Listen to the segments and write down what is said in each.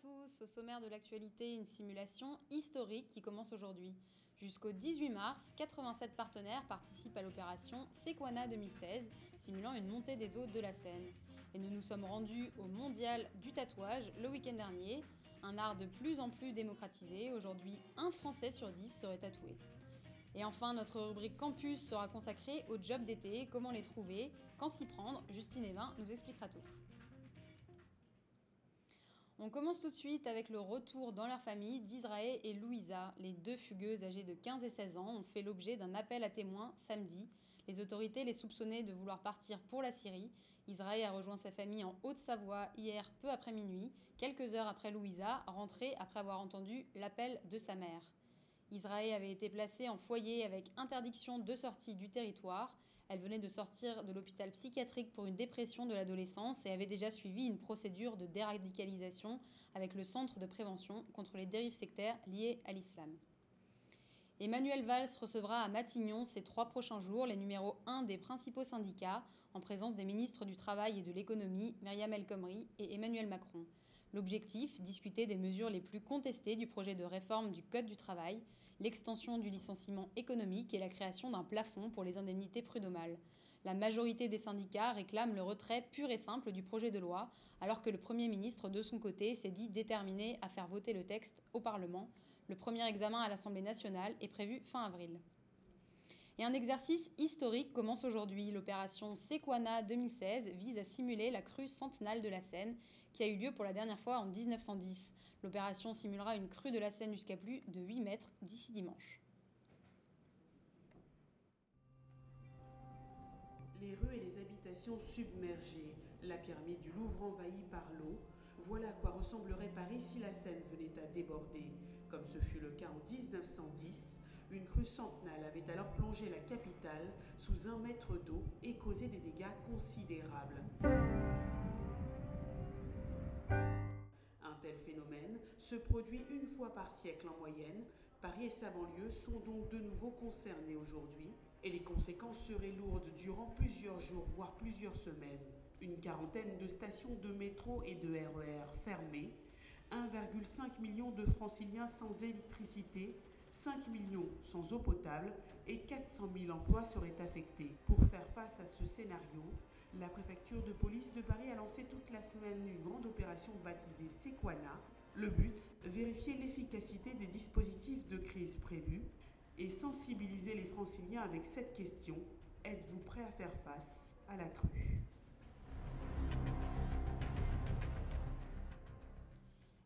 tous, au sommaire de l'actualité, une simulation historique qui commence aujourd'hui. Jusqu'au 18 mars, 87 partenaires participent à l'opération Sequana 2016, simulant une montée des eaux de la Seine. Et nous nous sommes rendus au Mondial du tatouage le week-end dernier, un art de plus en plus démocratisé. Aujourd'hui, un Français sur 10 serait tatoué. Et enfin, notre rubrique Campus sera consacrée aux jobs d'été, comment les trouver, quand s'y prendre. Justine Evin nous expliquera tout. On commence tout de suite avec le retour dans leur famille d'Israël et Louisa. Les deux fugueuses âgées de 15 et 16 ans ont fait l'objet d'un appel à témoins samedi. Les autorités les soupçonnaient de vouloir partir pour la Syrie. Israël a rejoint sa famille en Haute-Savoie hier peu après minuit, quelques heures après Louisa, rentrée après avoir entendu l'appel de sa mère. Israël avait été placée en foyer avec interdiction de sortie du territoire. Elle venait de sortir de l'hôpital psychiatrique pour une dépression de l'adolescence et avait déjà suivi une procédure de déradicalisation avec le Centre de prévention contre les dérives sectaires liées à l'islam. Emmanuel Valls recevra à Matignon ces 3 prochains jours les numéros 1 des principaux syndicats, en présence des ministres du Travail et de l'Économie, Myriam El Khomri et Emmanuel Macron. L'objectif, discuter des mesures les plus contestées du projet de réforme du Code du travail, l'extension du licenciement économique et la création d'un plafond pour les indemnités prud'homales. La majorité des syndicats réclament le retrait pur et simple du projet de loi, alors que le Premier ministre, de son côté, s'est dit déterminé à faire voter le texte au Parlement. Le premier examen à l'Assemblée nationale est prévu fin avril. Et un exercice historique commence aujourd'hui. L'opération Sequana 2016 vise à simuler la crue centennale de la Seine, qui a eu lieu pour la dernière fois en 1910. L'opération simulera une crue de la Seine jusqu'à plus de 8 mètres d'ici dimanche. Les rues et les habitations submergées, la pyramide du Louvre envahie par l'eau, voilà à quoi ressemblerait Paris si la Seine venait à déborder. Comme ce fut le cas en 1910, une crue centennale avait alors plongé la capitale sous 1 mètre d'eau et causé des dégâts considérables. Un tel phénomène se produit une fois par siècle en moyenne. Paris et sa banlieue sont donc de nouveau concernés aujourd'hui et les conséquences seraient lourdes durant plusieurs jours, voire plusieurs semaines. Une quarantaine de stations de métro et de RER fermées, 1,5 million de franciliens sans électricité, 5 millions sans eau potable et 400 000 emplois seraient affectés. Pour faire face à ce scénario, la préfecture de police de Paris a lancé toute la semaine une grande opération baptisée Sequana. Le but, vérifier l'efficacité des dispositifs de crise prévus et sensibiliser les franciliens avec cette question: êtes-vous prêts à faire face à la crue ?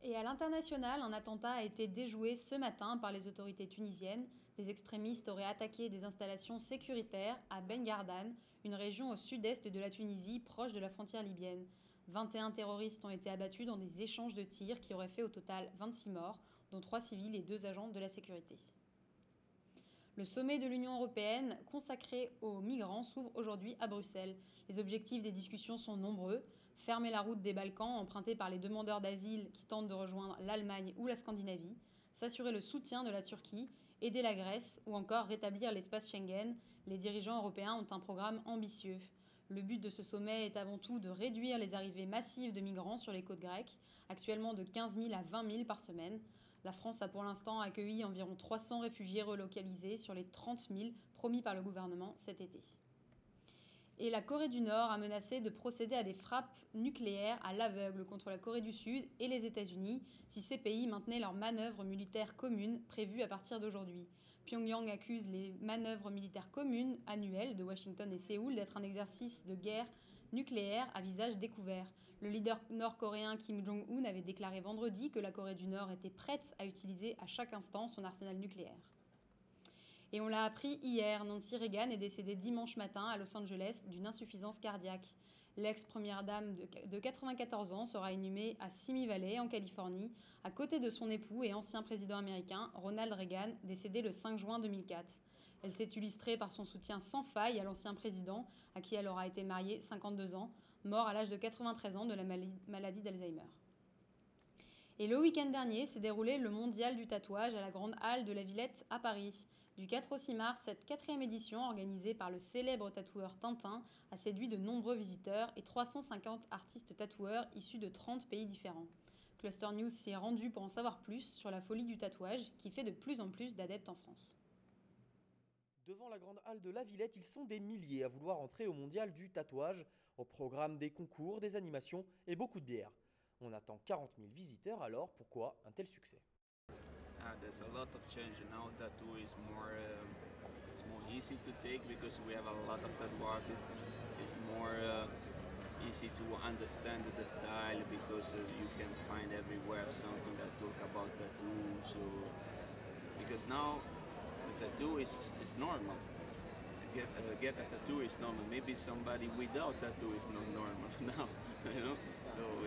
Et à l'international, un attentat a été déjoué ce matin par les autorités tunisiennes. Des extrémistes auraient attaqué des installations sécuritaires à Ben Gardan, une région au sud-est de la Tunisie, proche de la frontière libyenne. 21 terroristes ont été abattus dans des échanges de tirs qui auraient fait au total 26 morts, dont 3 civils et 2 agents de la sécurité. Le sommet de l'Union européenne consacré aux migrants s'ouvre aujourd'hui à Bruxelles. Les objectifs des discussions sont nombreux. Fermer la route des Balkans empruntée par les demandeurs d'asile qui tentent de rejoindre l'Allemagne ou la Scandinavie, s'assurer le soutien de la Turquie, aider la Grèce ou encore rétablir l'espace Schengen. Les dirigeants européens ont un programme ambitieux. Le but de ce sommet est avant tout de réduire les arrivées massives de migrants sur les côtes grecques, actuellement de 15 000 à 20 000 par semaine. La France a pour l'instant accueilli environ 300 réfugiés relocalisés sur les 30 000 promis par le gouvernement cet été. Et la Corée du Nord a menacé de procéder à des frappes nucléaires à l'aveugle contre la Corée du Sud et les États-Unis si ces pays maintenaient leurs manœuvres militaires communes prévues à partir d'aujourd'hui. Pyongyang accuse les manœuvres militaires communes annuelles de Washington et Séoul d'être un exercice de guerre nucléaire à visage découvert. Le leader nord-coréen Kim Jong-un avait déclaré vendredi que la Corée du Nord était prête à utiliser à chaque instant son arsenal nucléaire. Et on l'a appris hier, Nancy Reagan est décédée dimanche matin à Los Angeles d'une insuffisance cardiaque. L'ex-première dame de 94 ans sera inhumée à Simi Valley, en Californie, à côté de son époux et ancien président américain, Ronald Reagan, décédé le 5 juin 2004. Elle s'est illustrée par son soutien sans faille à l'ancien président, à qui elle aura été mariée 52 ans, mort à l'âge de 93 ans de la maladie d'Alzheimer. Et le week-end dernier s'est déroulé le Mondial du tatouage à la Grande Halle de la Villette à Paris. Du 4 au 6 mars, cette 4e édition, organisée par le célèbre tatoueur Tintin, a séduit de nombreux visiteurs et 350 artistes tatoueurs issus de 30 pays différents. Cluster News s'y est rendu pour en savoir plus sur la folie du tatouage qui fait de plus en plus d'adeptes en France. Devant la grande halle de la Villette, ils sont des milliers à vouloir entrer au mondial du tatouage, au programme des concours, des animations et beaucoup de bières. On attend 40 000 visiteurs, alors pourquoi un tel succès? There's a lot of change now. Tattoo is more it's more easy to take because we have a lot of tattoo artists. It's more easy to understand the style because you can find everywhere something that talk about tattoo. So because now the tattoo is normal. Get a tattoo is normal. Maybe somebody without tattoo is not normal now. You know,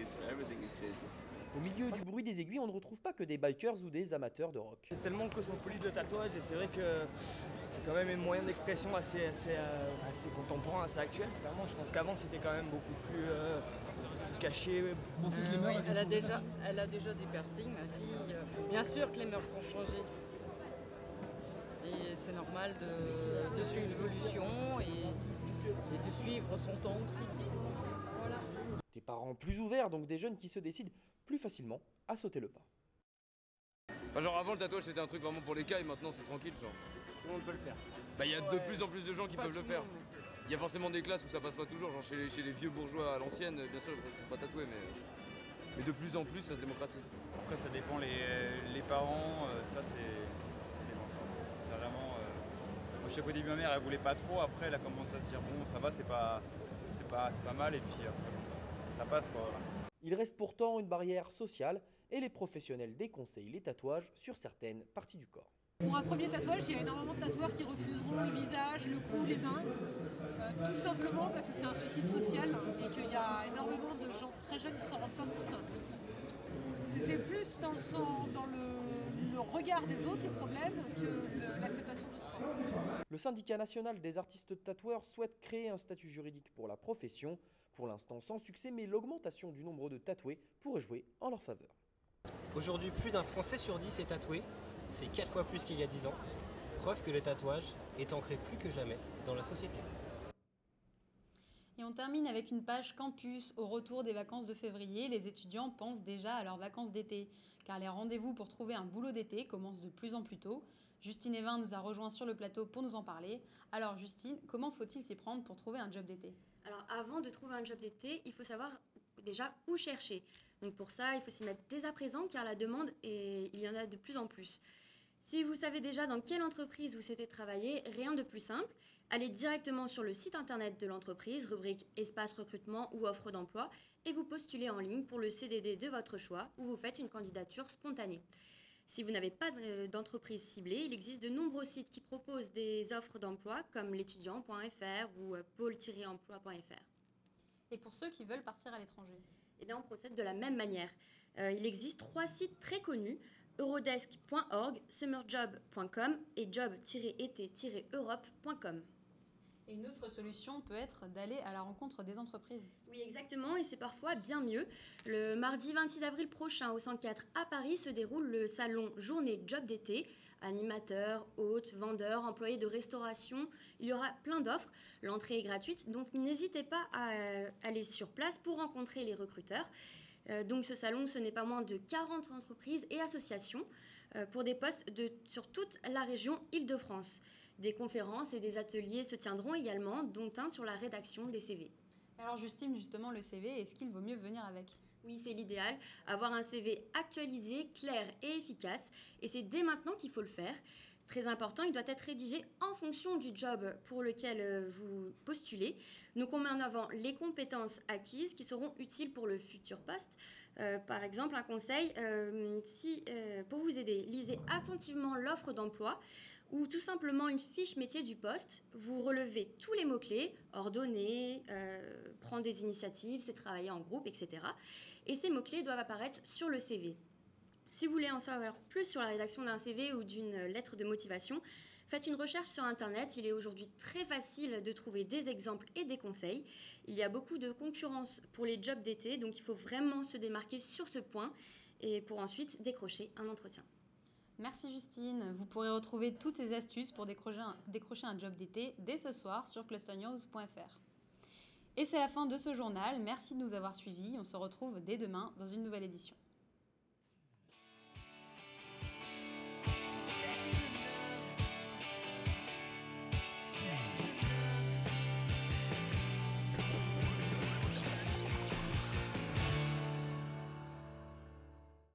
so everything is changing. Au milieu du bruit des aiguilles, on ne retrouve pas que des bikers ou des amateurs de rock. C'est tellement cosmopolite le tatouage et c'est vrai que c'est quand même un moyen d'expression assez contemporain, assez actuel. Clairement, je pense qu'avant c'était quand même beaucoup plus caché. Oui, elle a déjà des piercings, ma fille. Bien sûr que les mœurs sont changées. Et c'est normal de suivre l'évolution et de suivre son temps aussi. Voilà. Des parents plus ouverts, donc des jeunes qui se décident plus facilement à sauter le pas. Enfin, genre avant le tatouage c'était un truc vraiment pour les cas et maintenant c'est tranquille genre. Tout le monde peut le faire. Bah il y a de plus en plus de gens qui peuvent le faire. Il y a forcément des classes où ça passe pas toujours, genre chez les vieux bourgeois à l'ancienne, bien sûr il faut pas tatouer mais de plus en plus ça se démocratise. Après ça dépend les parents, ça c'est vraiment. Moi je sais qu'au début ma mère elle voulait pas trop, après elle a commencé à se dire bon ça va c'est pas mal et puis après ça passe quoi. Voilà. Il reste pourtant une barrière sociale et les professionnels déconseillent les tatouages sur certaines parties du corps. Pour un premier tatouage, il y a énormément de tatoueurs qui refuseront le visage, le cou, les mains, tout simplement parce que c'est un suicide social et qu'il y a énormément de gens très jeunes qui ne s'en rendent pas compte. C'est plus dans le regard des autres le problème que l'acceptation de soi. Le syndicat national des artistes tatoueurs souhaite créer un statut juridique pour la profession. Pour l'instant sans succès, mais l'augmentation du nombre de tatoués pourrait jouer en leur faveur. Aujourd'hui, plus d'un Français sur 10 est tatoué. C'est 4 fois plus qu'il y a 10 ans. Preuve que le tatouage est ancré plus que jamais dans la société. Et on termine avec une page campus. Au retour des vacances de février, les étudiants pensent déjà à leurs vacances d'été, car les rendez-vous pour trouver un boulot d'été commencent de plus en plus tôt. Justine Evin nous a rejoint sur le plateau pour nous en parler. Alors Justine, comment faut-il s'y prendre pour trouver un job d'été ? Alors avant de trouver un job d'été, il faut savoir déjà où chercher. Donc pour ça, il faut s'y mettre dès à présent car la demande, il y en a de plus en plus. Si vous savez déjà dans quelle entreprise vous souhaitez travailler, rien de plus simple. Allez directement sur le site internet de l'entreprise, rubrique espace recrutement ou offre d'emploi, et vous postulez en ligne pour le CDD de votre choix ou vous faites une candidature spontanée. Si vous n'avez pas d'entreprise ciblée, il existe de nombreux sites qui proposent des offres d'emploi comme l'étudiant.fr ou pôle-emploi.fr. Et pour ceux qui veulent partir à l'étranger ? Eh bien, on procède de la même manière. Il existe 3 sites très connus, eurodesk.org, summerjob.com et job-été-europe.com. Et une autre solution peut être d'aller à la rencontre des entreprises. Oui, exactement, et c'est parfois bien mieux. Le mardi 26 avril prochain, au 104 à Paris, se déroule le salon Journée Job d'été. Animateurs, hôtes, vendeurs, employés de restauration, il y aura plein d'offres. L'entrée est gratuite, donc n'hésitez pas à aller sur place pour rencontrer les recruteurs. Donc ce salon, ce n'est pas moins de 40 entreprises et associations pour des postes sur toute la région Île-de-France. Des conférences et des ateliers se tiendront également, dont un sur la rédaction des CV. Alors Justine, justement, le CV, est-ce qu'il vaut mieux venir avec ? Oui, c'est l'idéal. Avoir un CV actualisé, clair et efficace. Et c'est dès maintenant qu'il faut le faire. Très important, il doit être rédigé en fonction du job pour lequel vous postulez. Donc on met en avant les compétences acquises qui seront utiles pour le futur poste. Par exemple, un conseil, pour vous aider, lisez attentivement l'offre d'emploi ou tout simplement une fiche métier du poste. Vous relevez tous les mots-clés, ordonner, prendre des initiatives, c'est travailler en groupe, etc. Et ces mots-clés doivent apparaître sur le CV. Si vous voulez en savoir plus sur la rédaction d'un CV ou d'une lettre de motivation, faites une recherche sur Internet. Il est aujourd'hui très facile de trouver des exemples et des conseils. Il y a beaucoup de concurrence pour les jobs d'été, donc il faut vraiment se démarquer sur ce point et pour ensuite décrocher un entretien. Merci Justine. Vous pourrez retrouver toutes ces astuces pour décrocher un job d'été dès ce soir sur clusternews.fr. Et c'est la fin de ce journal. Merci de nous avoir suivis. On se retrouve dès demain dans une nouvelle édition.